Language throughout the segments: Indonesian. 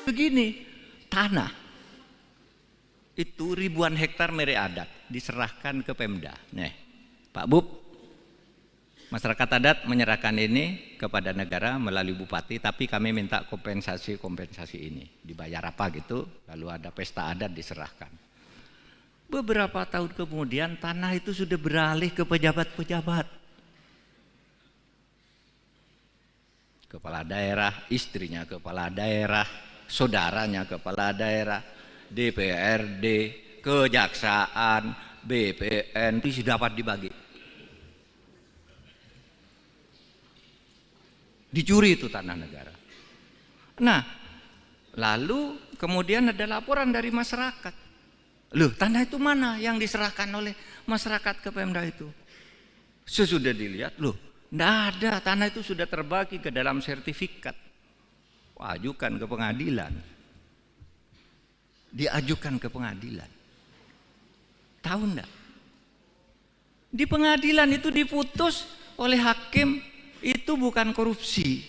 begini, tanah itu ribuan hektar milik adat diserahkan ke Pemda. Nih, Pak Bub, masyarakat adat menyerahkan ini kepada negara melalui bupati, tapi kami minta kompensasi ini. Dibayar apa gitu, lalu ada pesta adat diserahkan. Beberapa tahun kemudian tanah itu sudah beralih ke pejabat-pejabat. Kepala daerah, istrinya kepala daerah, saudaranya kepala daerah, DPRD, kejaksaan, BPN, itu sudah dapat dibagi. Dicuri itu tanah negara. Nah, lalu kemudian ada laporan dari masyarakat. Loh, tanah itu mana yang diserahkan oleh masyarakat ke Pemda itu? Sesudah dilihat, loh, tidak ada, tanah itu sudah terbagi ke dalam sertifikat. Ajukan ke pengadilan. Diajukan ke pengadilan. Tahu enggak? Di pengadilan itu diputus oleh hakim, itu bukan korupsi.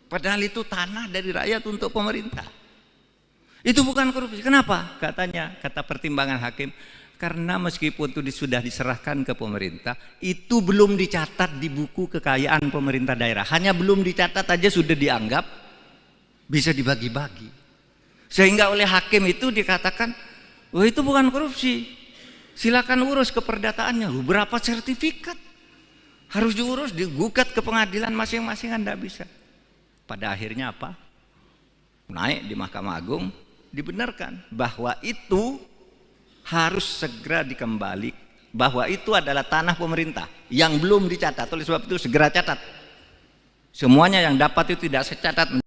Padahal itu tanah dari rakyat untuk pemerintah. Itu bukan korupsi. Kenapa? Katanya, kata pertimbangan hakim, karena meskipun itu sudah diserahkan ke pemerintah, itu belum dicatat di buku kekayaan pemerintah daerah. Hanya belum dicatat aja sudah dianggap bisa dibagi-bagi. Sehingga oleh hakim itu dikatakan, oh itu bukan korupsi. Silakan urus keperdataannya. Berapa sertifikat? Harus diurus, digugat ke pengadilan masing-masing, Anda bisa. Pada akhirnya apa? Naik di Mahkamah Agung, dibenarkan bahwa itu harus segera dikembali, bahwa itu adalah tanah pemerintah yang belum dicatat. Oleh sebab itu segera catat. Semuanya yang dapat itu tidak secatat.